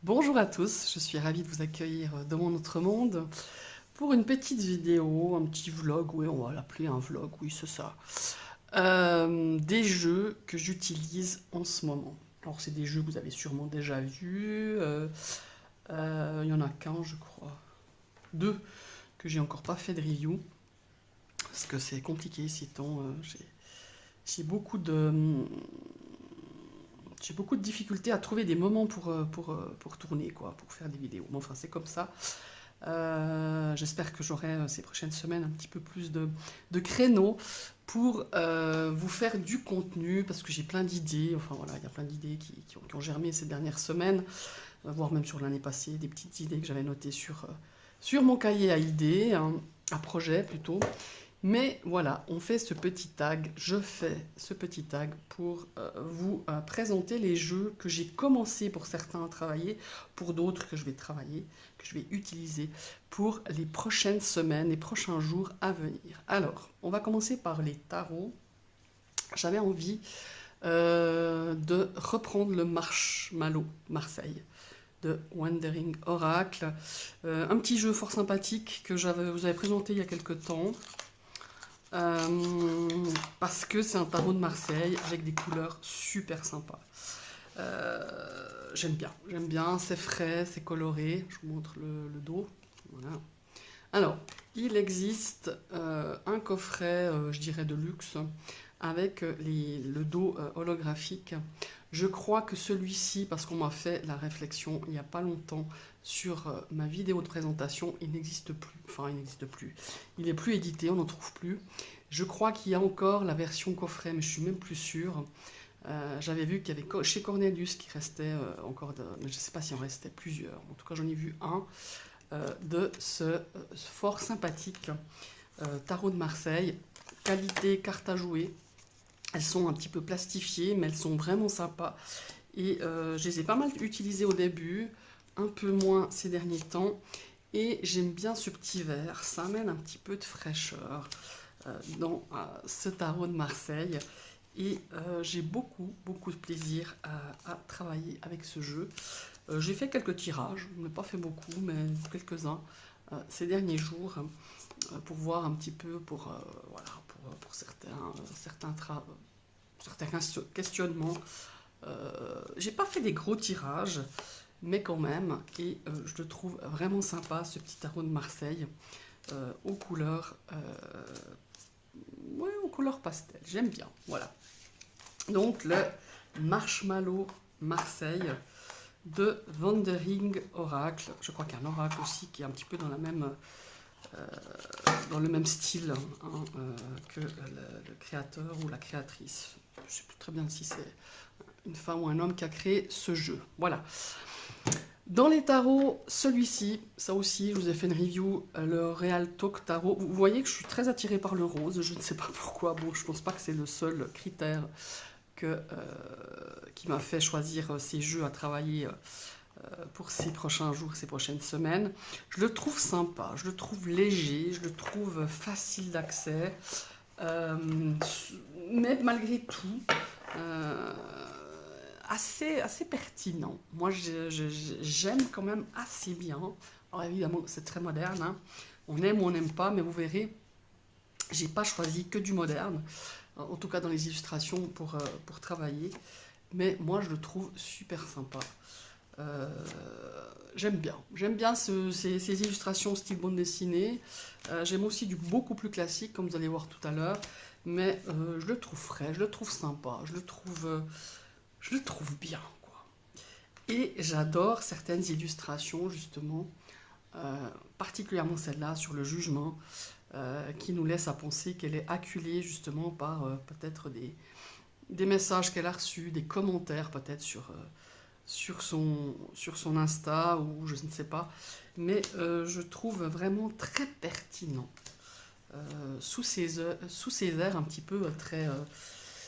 Bonjour à tous, je suis ravie de vous accueillir dans mon autre monde pour une petite vidéo, un petit vlog, oui on va l'appeler un vlog, oui c'est ça, des jeux que j'utilise en ce moment. Alors c'est des jeux que vous avez sûrement déjà vus, il y en a qu'un je crois, deux que j'ai encore pas fait de review, parce que c'est compliqué, sinon j'ai beaucoup de... J'ai beaucoup de difficultés à trouver des moments pour tourner, quoi, pour faire des vidéos. Mais enfin, c'est comme ça. J'espère que j'aurai ces prochaines semaines un petit peu plus de créneaux pour vous faire du contenu, parce que j'ai plein d'idées. Enfin voilà, il y a plein d'idées qui ont germé ces dernières semaines, voire même sur l'année passée, des petites idées que j'avais notées sur mon cahier à idées, hein, à projet plutôt. Mais voilà, on fait ce petit tag, je fais ce petit tag pour vous présenter les jeux que j'ai commencé pour certains à travailler, pour d'autres que je vais travailler, que je vais utiliser pour les prochaines semaines, les prochains jours à venir. Alors, on va commencer par les tarots. J'avais envie de reprendre le Marshmallow Marseille de Wandering Oracle. Un petit jeu fort sympathique que vous avez présenté il y a quelques temps. Euh, Parce que c'est un tarot de Marseille avec des couleurs super sympas. J'aime bien, c'est frais, c'est coloré. Je vous montre le dos. Voilà. Alors, il existe un coffret, je dirais de luxe, avec le dos holographique. Je crois que celui-ci, parce qu'on m'a fait la réflexion il n'y a pas longtemps sur ma vidéo de présentation, il n'existe plus. Enfin, il n'existe plus. Il n'est plus édité, on n'en trouve plus. Je crois qu'il y a encore la version coffret, mais je suis même plus sûre. J'avais vu qu'il y avait chez Cornelius qui restait encore, mais je ne sais pas s'il en restait plusieurs. En tout cas, j'en ai vu un de ce fort sympathique tarot de Marseille. Qualité carte à jouer. Elles sont un petit peu plastifiées, mais elles sont vraiment sympas. Et je les ai pas mal utilisées au début, un peu moins ces derniers temps. Et j'aime bien ce petit verre, ça amène un petit peu de fraîcheur dans ce tarot de Marseille. Et j'ai beaucoup de plaisir à travailler avec ce jeu. J'ai fait quelques tirages, je n'ai pas fait beaucoup, mais quelques-uns ces derniers jours pour voir un petit peu, voilà, pour certains questionnements. J'ai pas fait des gros tirages, mais quand même, et je le trouve vraiment sympa ce petit tarot de Marseille aux couleurs, ouais, aux couleurs pastel. J'aime bien, voilà. Donc le Marshmallow Marseille de Wandering Oracle. Je crois qu'il y a un oracle aussi qui est un petit peu dans le même style hein, que le créateur ou la créatrice. Je ne sais plus très bien si c'est une femme ou un homme qui a créé ce jeu. Voilà. Dans les tarots, celui-ci, ça aussi, je vous ai fait une review, le Real Talk Tarot. Vous voyez que je suis très attirée par le rose, je ne sais pas pourquoi. Bon, je ne pense pas que c'est le seul critère qui m'a fait choisir ces jeux à travailler pour ces prochains jours, ces prochaines semaines. Je le trouve sympa, je le trouve léger, je le trouve facile d'accès, euh, mais malgré tout, euh, assez pertinent. Moi, j'aime quand même assez bien. Alors évidemment, c'est très moderne. Hein. On aime ou on n'aime pas, mais vous verrez, j'ai pas choisi que du moderne, en tout cas dans les illustrations pour travailler. Mais moi, je le trouve super sympa. Euh, j'aime bien ces illustrations style bande dessinée. J'aime aussi du beaucoup plus classique, comme vous allez voir tout à l'heure. Mais je le trouve frais, je le trouve sympa, je le trouve bien, quoi. Et j'adore certaines illustrations, justement, particulièrement celle-là sur le jugement, qui nous laisse à penser qu'elle est acculée justement par peut-être des messages qu'elle a reçus, des commentaires peut-être sur son Insta ou je ne sais pas. Mais je trouve vraiment très pertinent sous ses airs un petit peu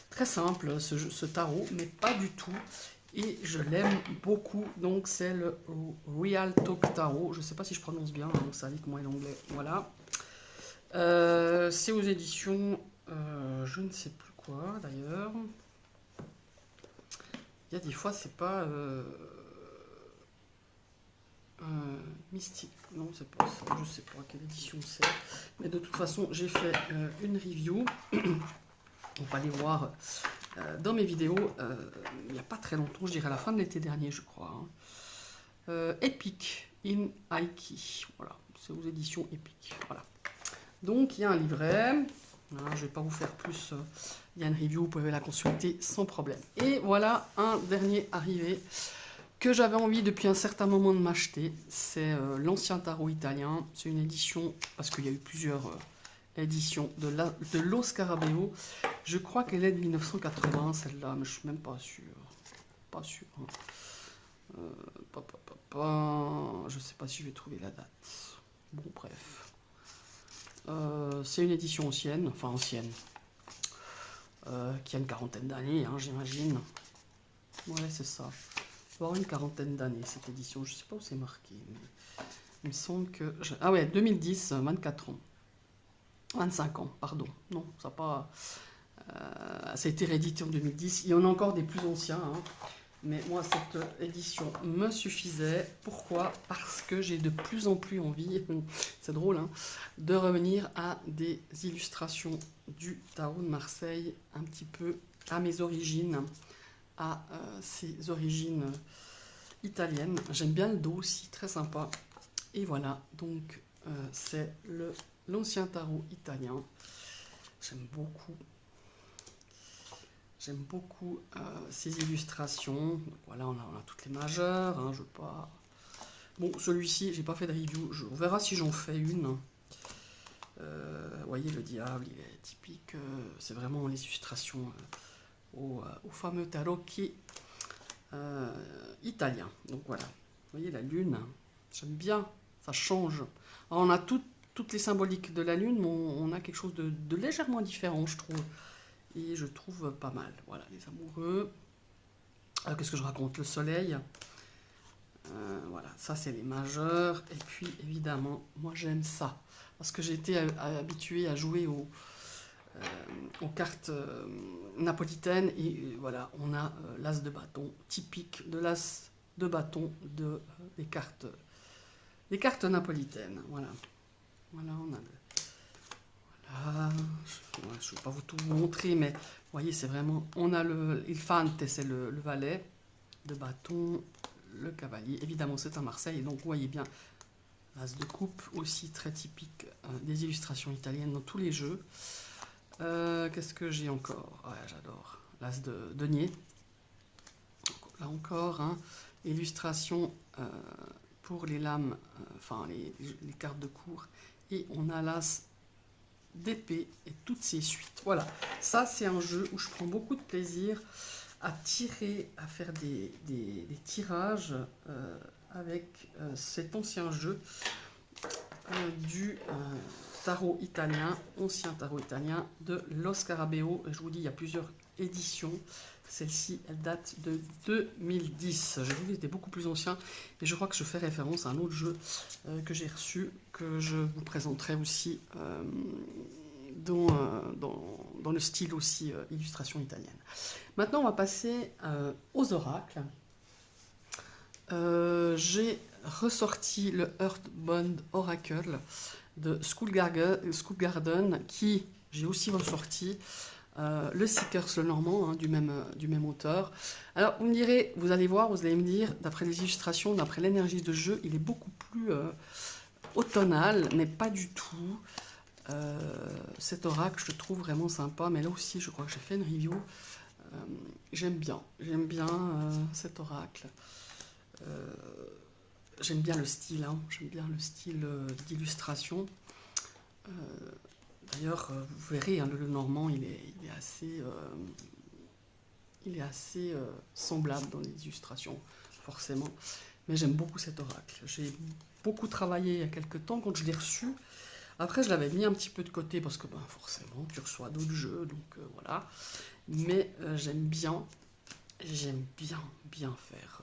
très simple ce tarot, mais pas du tout. Et je l'aime beaucoup, donc c'est le Real Talk Tarot. Je ne sais pas si je prononce bien, hein, vous savez comment est l'anglais. Voilà. C'est aux éditions, je ne sais plus quoi d'ailleurs. Il y a des fois, c'est pas. Mystique, non c'est pas ça, je sais pas quelle édition c'est, mais de toute façon j'ai fait une review, on va aller voir dans mes vidéos, il n'y a pas très longtemps, je dirais à la fin de l'été dernier je crois, hein. Epic in Aiki, voilà, c'est aux éditions Epic, voilà. Donc il y a un livret, hein, je ne vais pas vous faire plus, il y a une review, vous pouvez la consulter sans problème. Et voilà un dernier arrivé que j'avais envie depuis un certain moment de m'acheter, c'est l'ancien tarot italien, c'est une édition, parce qu'il y a eu plusieurs éditions de Lo Scarabeo, je crois qu'elle est de 1980 celle-là, mais je suis même pas sûr, pas sûr, hein. Je sais pas si je vais trouver la date, bon bref, c'est une édition ancienne, enfin ancienne, qui a une quarantaine d'années, hein, j'imagine, ouais c'est ça. Avoir une quarantaine d'années cette édition, je sais pas où c'est marqué, mais il me semble que... Ah ouais, 2010, 24 ans. 25 ans, pardon. Non, ça n'a pas... ça a été réédité en 2010. Il y en a encore des plus anciens, hein. Mais moi, cette édition me suffisait. Pourquoi? Parce que j'ai de plus en plus envie, c'est drôle, hein, de revenir à des illustrations du tarot de Marseille, un petit peu à mes origines, à ses origines italiennes. J'aime bien le dos aussi, très sympa. Et voilà, donc c'est l'ancien tarot italien. J'aime beaucoup. J'aime beaucoup ces illustrations. Donc, voilà, on a toutes les majeures. Hein, je veux pas... Bon, celui-ci, j'ai pas fait de review. On verra si j'en fais une. Vous voyez, le diable, il est typique. C'est vraiment l'illustration au fameux tarocchi italien. Donc voilà, vous voyez la lune, j'aime bien, ça change. Alors, on a toutes les symboliques de la lune, mais on a quelque chose de légèrement différent, je trouve. Et je trouve pas mal. Voilà, les amoureux. Qu'est-ce que je raconte? Le soleil. Voilà, ça c'est les majeurs. Et puis évidemment, moi j'aime ça. Parce que j'ai été habituée à jouer aux cartes napolitaines. Et voilà, on a l'as de bâton, typique de l'as de bâton des cartes napolitaines. Voilà, voilà, on a voilà. Je ne vais pas vous tout vous montrer, mais vous voyez, c'est vraiment, on a il fante, c'est le valet de bâton, le cavalier. Évidemment, c'est à Marseille, donc vous voyez bien l'as de coupe, aussi très typique des illustrations italiennes dans tous les jeux. Qu'est-ce que j'ai encore? Ouais, j'adore. L'as de denier. Là encore, hein, illustration pour les lames, enfin les cartes de cour. Et on a l'as d'épée et toutes ces suites. Voilà, ça c'est un jeu où je prends beaucoup de plaisir à tirer, à faire des tirages avec cet ancien jeu du tarot italien, ancien tarot italien de Lo Scarabeo. Je vous dis, il y a plusieurs éditions. Celle-ci, elle date de 2010. Je vous dis, c'était beaucoup plus ancien. Et je crois que je fais référence à un autre jeu que j'ai reçu, que je vous présenterai aussi dans le style aussi illustration italienne. Maintenant, on va passer aux oracles. J'ai ressorti le Earthbound Oracle de School Garden, qui j'ai aussi ressorti le Seekers le Normand, hein, du même auteur. Alors vous me direz, vous allez voir, vous allez me dire, d'après les illustrations, d'après l'énergie de jeu, il est beaucoup plus automnal, mais pas du tout. Cet oracle, je le trouve vraiment sympa, mais là aussi, je crois que j'ai fait une review. J'aime bien cet oracle. J'aime bien le style, hein, j'aime bien le style d'illustration. D'ailleurs, vous verrez, hein, le Normand, il est assez semblable dans les illustrations, forcément. Mais j'aime beaucoup cet oracle. J'ai beaucoup travaillé il y a quelques temps quand je l'ai reçu. Après, je l'avais mis un petit peu de côté parce que, forcément, tu reçois d'autres jeux, donc voilà. Mais j'aime bien faire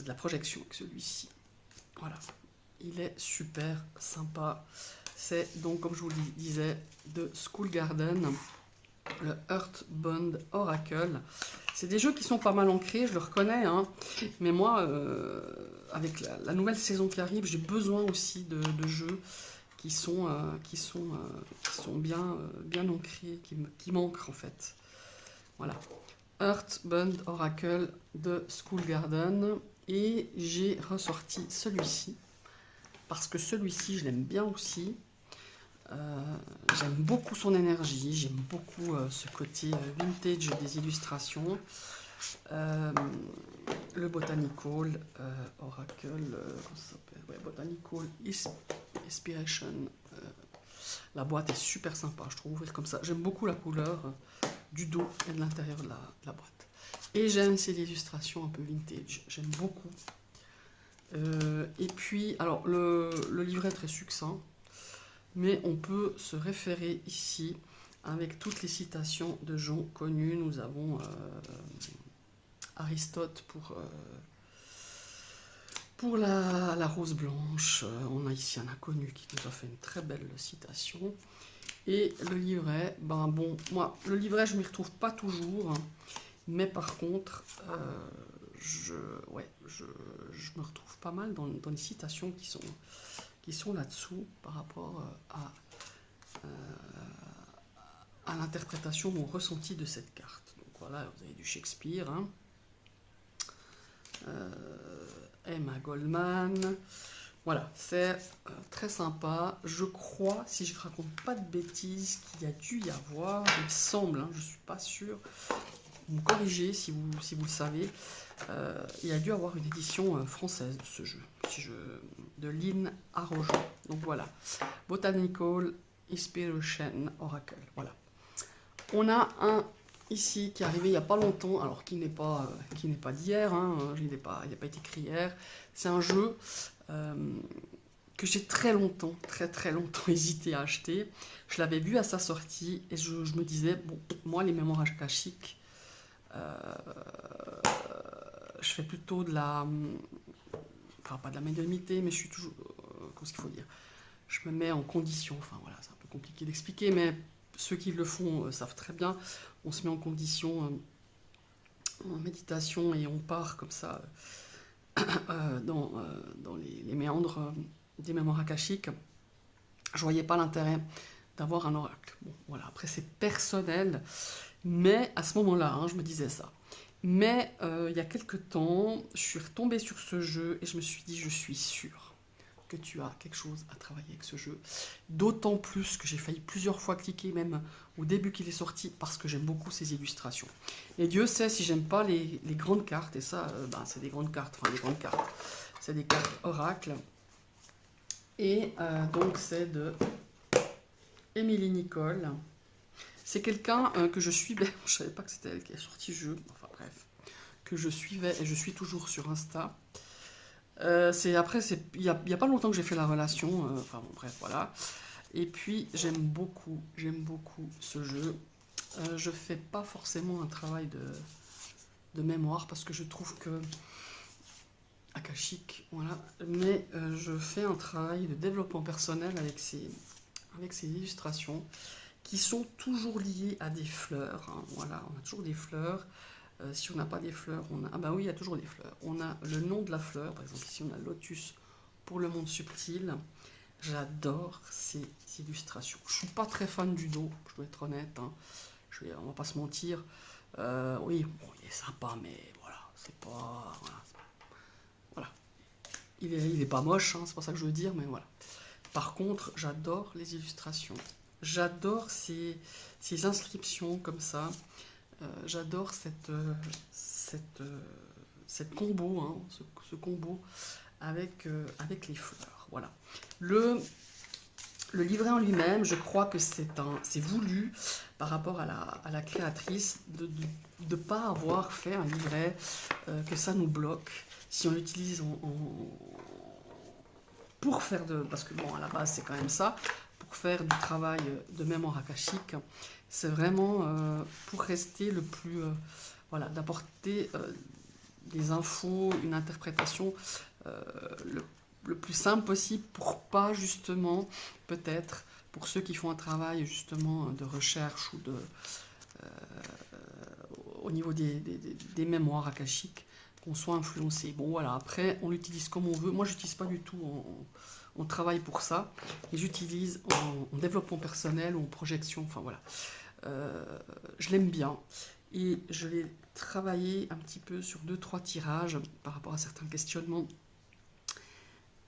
de la projection avec celui-ci. Voilà, il est super sympa. C'est donc, comme je vous le disais, de School Garden. le Earthbound Oracle. C'est des jeux qui sont pas mal ancrés, je le reconnais, hein, mais moi, avec la nouvelle saison qui arrive, j'ai besoin aussi de jeux qui sont, bien ancrés, qui manquent en fait. Voilà. Earthbound Oracle de School Garden. Et j'ai ressorti celui-ci, parce que celui-ci, je l'aime bien aussi. J'aime beaucoup son énergie, j'aime beaucoup ce côté vintage des illustrations. Le Botanical Oracle, comment ça s'appelle, ouais, Botanical Inspiration. La boîte est super sympa, je trouve, ouvrir comme ça. J'aime beaucoup la couleur du dos et de l'intérieur de la boîte. Et j'aime ces illustrations un peu vintage, j'aime beaucoup. Et puis, alors, le livret est très succinct, mais on peut se référer ici avec toutes les citations de gens connus. Nous avons Aristote pour la rose blanche. On a ici un inconnu qui nous a fait une très belle citation. Et le livret, ben bon, moi, le livret, je ne m'y retrouve pas toujours, hein, mais par contre, je me retrouve pas mal dans les citations qui sont là-dessous par rapport à l'interprétation ou au ressenti de cette carte. Donc voilà, vous avez du Shakespeare, hein. Emma Goldman. Voilà, c'est très sympa. Je crois, si je ne raconte pas de bêtises, qu'il y a dû y avoir, il me semble, hein, je ne suis pas sûre, vous me corrigez si vous le savez, il y a dû avoir une édition française de ce jeu, de Lynn Arrojo. Donc voilà, Botanical Inspiration Oracle. Voilà. On a un ici qui est arrivé il n'y a pas longtemps, alors qui n'est pas d'hier, hein, il n'a pas été écrit hier. C'est un jeu que j'ai très longtemps hésité à acheter. Je l'avais vu à sa sortie et je me disais, bon, moi les mémoires akashiques, je fais plutôt de la... Enfin, pas de la médiumnité, mais je suis toujours... qu'est-ce qu'il faut dire? Je me mets en condition, enfin voilà, c'est un peu compliqué d'expliquer, mais ceux qui le font savent très bien. On se met en condition en méditation et on part comme ça dans les méandres des mémoires akashiques. Je voyais pas l'intérêt d'avoir un oracle. Bon, voilà, après c'est personnel, mais à ce moment-là, hein, je me disais ça. Mais il y a quelques temps, je suis retombée sur ce jeu et je me suis dit, je suis sûre que tu as quelque chose à travailler avec ce jeu. D'autant plus que j'ai failli plusieurs fois cliquer, même au début qu'il est sorti, parce que j'aime beaucoup ces illustrations. Et Dieu sait si j'aime pas les grandes cartes, et ça, c'est des grandes cartes, c'est des cartes oracle. Et donc c'est de Émilie Nicole. C'est quelqu'un que je suivais, je savais pas que c'était elle qui a sorti le jeu, enfin bref, que je suivais et je suis toujours sur Insta. Il y a pas longtemps que j'ai fait la relation, enfin bon, bref, voilà. Et puis j'aime beaucoup ce jeu. Je fais pas forcément un travail de mémoire parce que je trouve que akashique, voilà, mais je fais un travail de développement personnel avec ces illustrations qui sont toujours liées à des fleurs, hein, voilà, on a toujours des fleurs. Si on n'a pas des fleurs, on a... Ah bah oui, il y a toujours des fleurs. On a le nom de la fleur, par exemple ici on a lotus pour le monde subtil. J'adore ces illustrations. Je suis pas très fan du dos, je dois être honnête, hein. On va pas se mentir. Oui, bon, il est sympa, mais voilà, c'est pas... Voilà. Il est pas moche, hein, c'est pas ça que je veux dire, mais voilà. Par contre, j'adore les illustrations. J'adore ces inscriptions comme ça. J'adore cette combo, hein, ce combo avec les fleurs. Voilà. Le livret en lui-même, je crois que c'est voulu par rapport à la créatrice de ne pas avoir fait un livret que ça nous bloque si on l'utilise pour faire parce que bon, à la base c'est quand même ça, pour faire du travail de mémoire akashique. C'est vraiment pour rester le plus... voilà, d'apporter des infos, une interprétation le plus simple possible pour pas justement, peut-être, pour ceux qui font un travail justement de recherche ou au niveau des mémoires akashiques, qu'on soit influencé. Bon voilà, après on l'utilise comme on veut. Moi j'utilise pas du tout en travail pour ça, et j'utilise en développement personnel ou en projection, enfin voilà. Je l'aime bien, et je l'ai travaillé un petit peu sur 2-3 tirages par rapport à certains questionnements,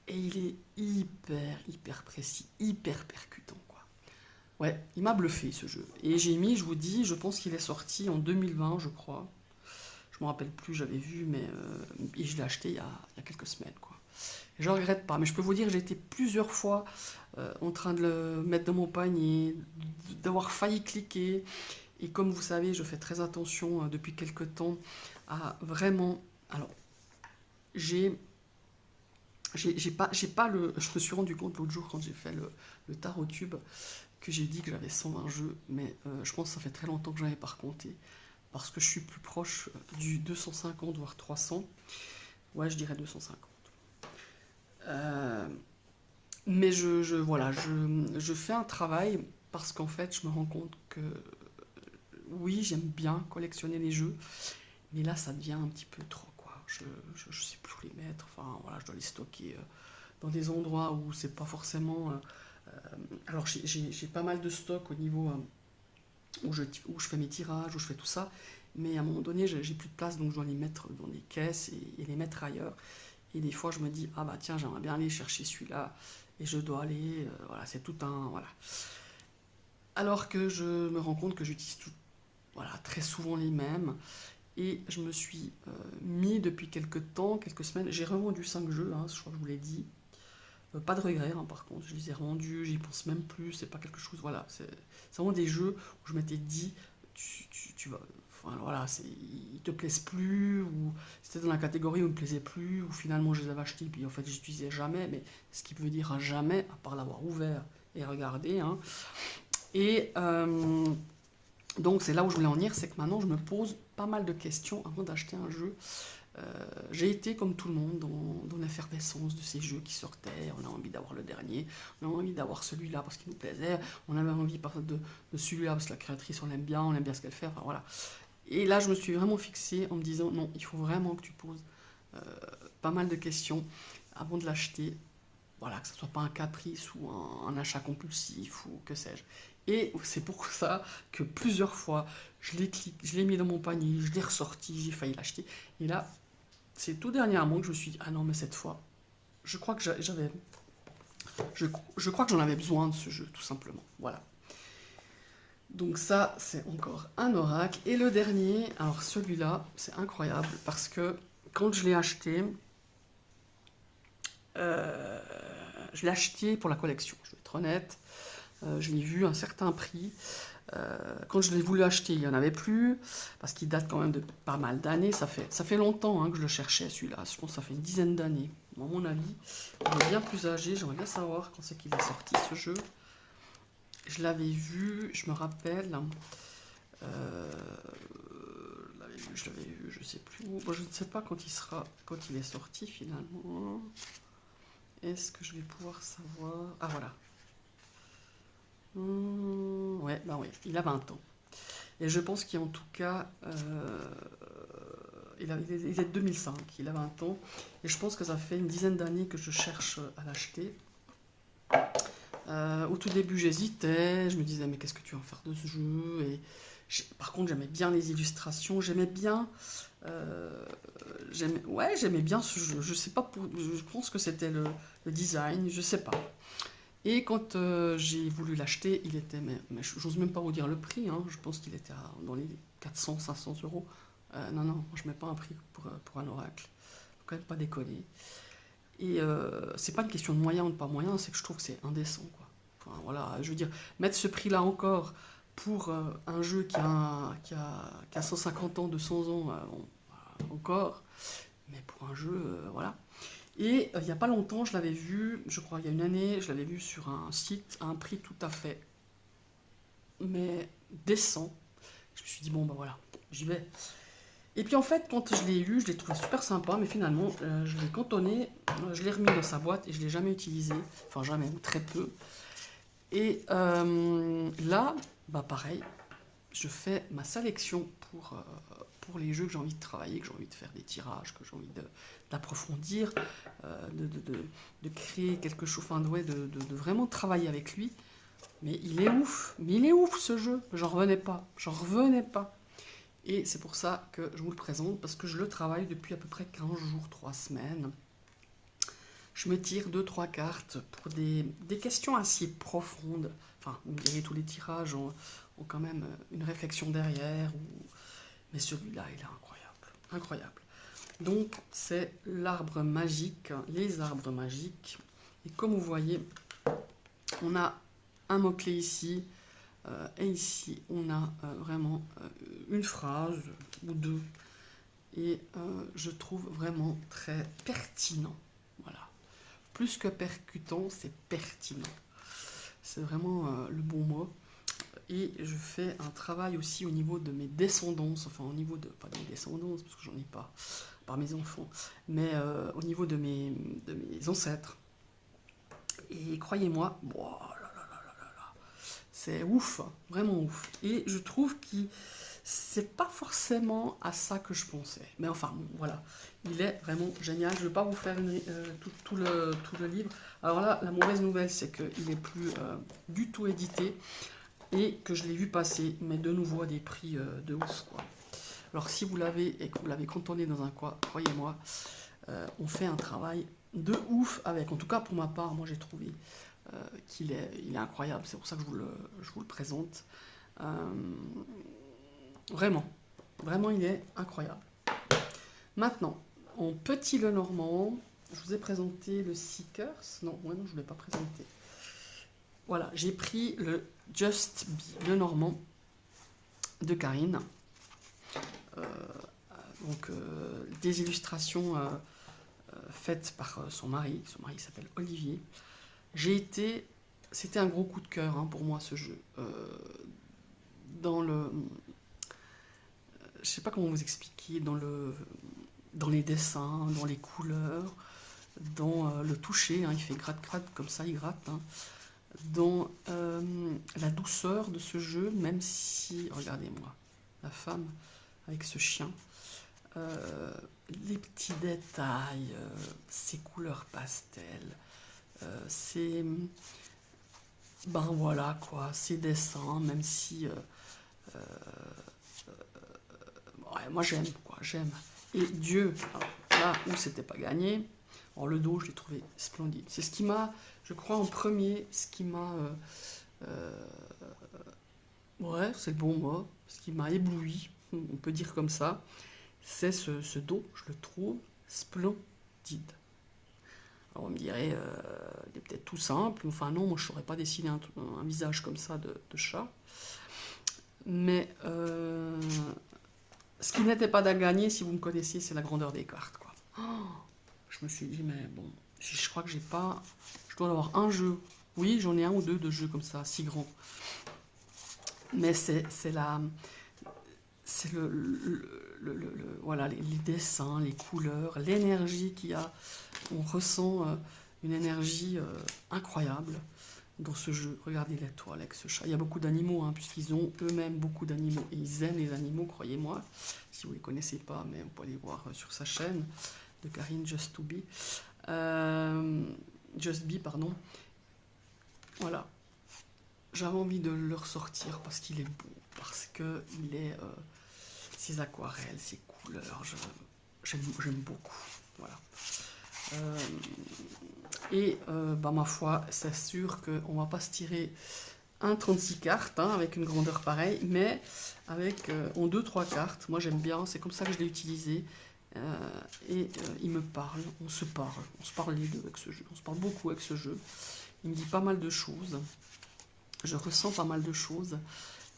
et il est hyper précis, hyper percutant, quoi. Ouais, il m'a bluffé ce jeu. Et j'ai mis, je vous dis, je pense qu'il est sorti en 2020, je crois. Je me rappelle plus, j'avais vu, mais et je l'ai acheté il y a quelques semaines, quoi. Et je regrette pas, mais je peux vous dire, j'ai été plusieurs fois en train de le mettre dans mon panier, d'avoir failli cliquer. Et comme vous savez, je fais très attention depuis quelques temps à vraiment. Alors, j'ai j'ai pas le. Je me suis rendu compte l'autre jour quand j'ai fait le tarot tube que j'ai dit que j'avais 120 jeux, mais je pense que ça fait très longtemps que je n'avais pas recompté, parce que je suis plus proche du 250 voire 300. Ouais, je dirais 250. Euh, mais voilà, je fais un travail parce qu'en fait, je me rends compte que oui, j'aime bien collectionner les jeux, mais là, ça devient un petit peu trop, quoi. Je sais plus où les mettre. Enfin, voilà, je dois les stocker dans des endroits où c'est pas forcément. Alors, j'ai pas mal de stock au niveau où je fais mes tirages, où je fais tout ça, mais à un moment donné, j'ai plus de place, donc je dois les mettre dans des caisses et les mettre ailleurs. Et des fois, je me dis, ah bah tiens, j'aimerais bien aller chercher celui-là, et je dois aller. Voilà, c'est tout un. Voilà. Alors que je me rends compte que j'utilise voilà, très souvent les mêmes. Et je me suis mis depuis quelques temps, quelques semaines, j'ai revendu 5 jeux, hein, je crois que je vous l'ai dit. Pas de regret, hein, par contre, je les ai rendus, j'y pense même plus, c'est pas quelque chose, voilà, c'est vraiment des jeux où je m'étais dit, tu vas, enfin voilà, ils te plaisent plus, ou c'était dans la catégorie où ils me plaisaient plus, ou finalement je les avais achetés, puis en fait j'utilisais jamais, mais ce qui veut dire jamais, à part l'avoir ouvert et regardé, hein. Et donc c'est là où je voulais en venir, c'est que maintenant je me pose pas mal de questions avant d'acheter un jeu. J'ai été comme tout le monde dans l'effervescence de ces jeux qui sortaient. On a envie d'avoir le dernier, on a envie d'avoir celui-là parce qu'il nous plaisait, on avait envie de celui-là parce que la créatrice on aime bien ce qu'elle fait, enfin voilà. Et là je me suis vraiment fixée en me disant non, il faut vraiment que tu poses euh, pas mal de questions avant de l'acheter. Voilà, que ce soit pas un caprice ou un achat compulsif ou que sais-je. Et c'est pour ça que plusieurs fois je l'ai mis dans mon panier, je l'ai ressorti, j'ai failli l'acheter. Et là, c'est tout dernièrement que je me suis dit, ah non, mais cette fois, je crois que je crois que j'en avais besoin de ce jeu, tout simplement. Voilà. Donc ça, c'est encore un oracle. Et le dernier, alors celui-là, c'est incroyable parce que quand je l'ai acheté, euh, je l'ai acheté pour la collection, je vais être honnête. Je l'ai vu à un certain prix. Quand je l'ai voulu acheter, il n'y en avait plus, parce qu'il date quand même de pas mal d'années. Ça fait longtemps hein, que je le cherchais, celui-là. Je pense que ça fait une dizaine d'années. À mon avis, il est bien plus âgé. J'aimerais bien savoir quand c'est qu'il est sorti, ce jeu. Je l'avais vu, je me rappelle. Je l'avais vu, je sais plus où. Bon, je ne sais pas quand il est sorti finalement. Est-ce que je vais pouvoir savoir? Ah voilà. Ouais, bah oui, il a 20 ans. Et je pense qu'en tout cas, il est de 2005, il a 20 ans. Et je pense que ça fait une dizaine d'années que je cherche à l'acheter. Au tout début, j'hésitais, je me disais, mais qu'est-ce que tu vas en faire de ce jeu? Et par contre, j'aimais bien les illustrations, j'aimais bien. J'aimais bien ce jeu. Je sais pas, je pense que c'était le design, je sais pas. Et quand j'ai voulu l'acheter, il était, mais j'ose même pas vous dire le prix, hein, je pense qu'il était dans les 400-500 euros. Non, non, je mets pas un prix pour un oracle. Faut quand même pas déconner. Et c'est pas une question de moyens ou de pas moyens, c'est que je trouve que c'est indécent, quoi. Enfin, voilà, je veux dire, mettre ce prix-là encore pour un jeu qui a 150 ans, 200 ans, encore, mais pour un jeu, voilà. Et il n'y a pas longtemps, je l'avais vu, je crois il y a une année, je l'avais vu sur un site à un prix tout à fait, mais décent. Je me suis dit, bon, ben voilà, j'y vais. Et puis en fait, quand je l'ai eu, je l'ai trouvé super sympa, mais finalement, je l'ai cantonné, je l'ai remis dans sa boîte et je ne l'ai jamais utilisé. Enfin, jamais, ou très peu. Et là, bah pareil, je fais ma sélection pour les jeux que j'ai envie de travailler, que j'ai envie de faire des tirages, que j'ai envie d'approfondir, de créer quelque chose, enfin ouais, de vraiment travailler avec lui. Mais il est ouf, ce jeu, j'en revenais pas, j'en revenais pas. Et c'est pour ça que je vous le présente, parce que je le travaille depuis à peu près 15 jours, 3 semaines. Je me tire 2-3 cartes pour des questions assez profondes. Enfin, vous me direz, tous les tirages ont quand même une réflexion derrière. Mais celui-là, il est incroyable. Incroyable. Donc, c'est l'arbre magique, les arbres magiques. Et comme vous voyez, on a un mot-clé ici. Et ici, on a vraiment une phrase ou deux. Et je trouve vraiment très pertinent. Voilà. Plus que percutant, c'est pertinent. C'est vraiment le bon mot. Et je fais un travail aussi au niveau de mes descendances, enfin au niveau de, pas de mes descendances, parce que j'en ai pas, par mes enfants, mais au niveau de mes ancêtres. Et croyez-moi, oh c'est ouf, vraiment ouf. Et je trouve que c'est pas forcément à ça que je pensais. Mais enfin, bon, voilà. Il est vraiment génial. Je ne vais pas vous faire tout le livre. Alors là, la mauvaise nouvelle, c'est qu'il n'est plus du tout édité et que je l'ai vu passer, mais de nouveau à des prix de ouf, quoi. Alors si vous l'avez et que vous l'avez cantonné dans un coin, croyez-moi, on fait un travail de ouf avec. En tout cas, pour ma part, moi j'ai trouvé qu'il est incroyable. C'est pour ça que je vous le présente. Vraiment, vraiment, il est incroyable. Maintenant, en petit Lenormand, je vous ai présenté le Seekers. Non, ouais, non, je ne l'ai pas présenté. Voilà, j'ai pris le Just Be Lenormand de Karine. Donc, des illustrations faites par son mari. Son mari s'appelle Olivier. C'était un gros coup de cœur pour moi, ce jeu. Je sais pas comment vous expliquer, dans les dessins, dans les couleurs, dans le toucher, il fait gratte-gratte comme ça, il gratte, dans la douceur de ce jeu, même si, regardez-moi, la femme avec ce chien, les petits détails, ces couleurs pastel, ben voilà quoi, ces dessins, même si ouais, moi j'aime, quoi, j'aime. Et Dieu, là où c'était pas gagné, alors le dos je l'ai trouvé splendide. C'est ce qui m'a, je crois en premier, ce qui m'a, ouais, c'est le bon mot, ce qui m'a ébloui, on peut dire comme ça, c'est ce dos, je le trouve splendide. Alors on me dirait, il est peut-être tout simple, enfin non, moi je saurais pas dessiner un visage comme ça de chat. Mais ce qui n'était pas à gagner, si vous me connaissiez, c'est la grandeur des cartes, quoi. Oh, je me suis dit, mais bon, je crois que j'ai pas... Je dois avoir un jeu. Oui, j'en ai un ou deux de jeux comme ça, si grands. Mais c'est voilà, les dessins, les couleurs, l'énergie qu'il y a. On ressent une énergie incroyable dans ce jeu. Regardez l'étoile avec ce chat. Il y a beaucoup d'animaux, puisqu'ils ont eux-mêmes beaucoup d'animaux. Et ils aiment les animaux, croyez-moi. Si vous ne les connaissez pas, mais on peut aller voir sur sa chaîne de Karine Just to Be. Just Be, pardon. Voilà. J'avais envie de le ressortir parce qu'il est beau, parce que il est ses aquarelles, ses couleurs, j'aime beaucoup. Voilà. Ma foi, c'est sûr qu'on ne va pas se tirer un 36 cartes avec une grandeur pareille, mais avec en 2-3 cartes. Moi j'aime bien, c'est comme ça que je l'ai utilisé. Il me parle, on se parle les deux avec ce jeu, on se parle beaucoup avec ce jeu. Il me dit pas mal de choses, je ressens pas mal de choses.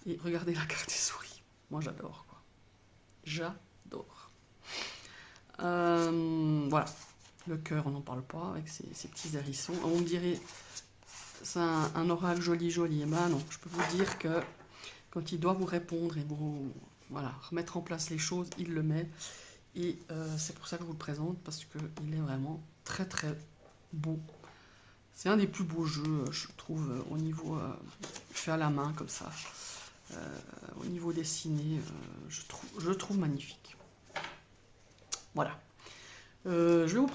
Et regardez la carte des souris, moi j'adore, quoi. J'adore. Voilà. Le cœur, on n'en parle pas, avec ces petits hérissons. On me dirait, c'est un oracle joli. Et ben non, je peux vous dire que quand il doit vous répondre et vous remettre en place les choses, il le met. Et c'est pour ça que je vous le présente, parce qu'il est vraiment très très beau. C'est un des plus beaux jeux, je trouve, au niveau fait à la main, comme ça. Au niveau dessiné, je trouve magnifique. Voilà. Je vais vous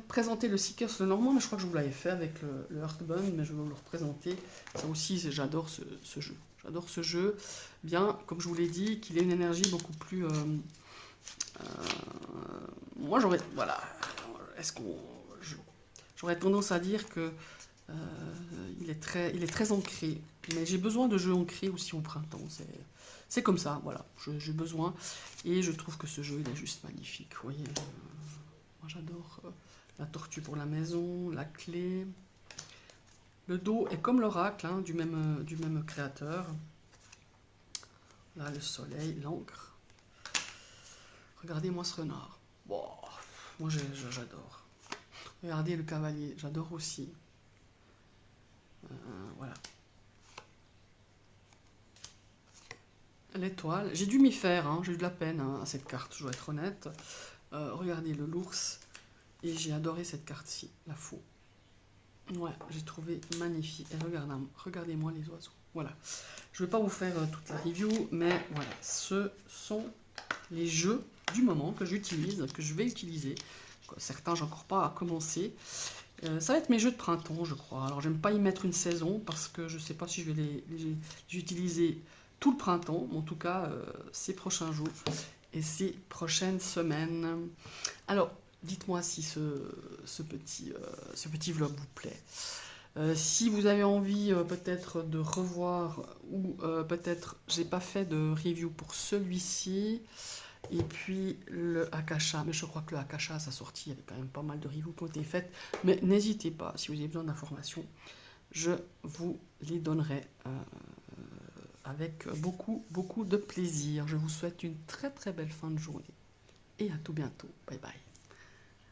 présenter le Seekers le Normand, mais je crois que je vous l'avais fait avec le Earthbound, mais je vais vous le représenter. Ça aussi, j'adore ce jeu. J'adore ce jeu, bien, comme je vous l'ai dit, qu'il ait une énergie beaucoup plus... moi, voilà, j'aurais tendance à dire que il est très ancré. Mais j'ai besoin de jeux ancrés aussi au printemps. C'est comme ça, voilà. J'ai besoin. Et je trouve que ce jeu, il est juste magnifique. Vous voyez, moi, j'adore la tortue pour la maison, la clé. Le dos est comme l'oracle, hein, du même créateur. Là, le soleil, l'encre. Regardez-moi ce renard. Bon, moi, j'adore. Regardez le cavalier, j'adore aussi. Voilà. L'étoile, j'ai dû m'y faire, hein, j'ai eu de la peine hein, à cette carte, je dois être honnête. Regardez le l'ours, et j'ai adoré cette carte-ci, la faux. Ouais, j'ai trouvé magnifique. Et regardez-moi les oiseaux. Voilà. Je ne vais pas vous faire toute la review, mais voilà, ce sont les jeux du moment que j'utilise, que je vais utiliser. Certains, j'ai encore pas à commencer. Ça va être mes jeux de printemps, je crois. Alors, j'aime pas y mettre une saison parce que je sais pas si je vais les utiliser tout le printemps, mais en tout cas, ces prochains jours et ces prochaines semaines. Alors, dites-moi si ce petit vlog vous plaît. Si vous avez envie peut-être de revoir ou peut-être j'ai pas fait de review pour celui-ci. Et puis le Akasha, mais je crois que le Akasha, sa sortie, il y avait quand même pas mal de reviews qui ont été faites. Mais n'hésitez pas, si vous avez besoin d'informations, je vous les donnerai avec beaucoup, beaucoup de plaisir. Je vous souhaite une très très belle fin de journée. Et à tout bientôt. Bye bye.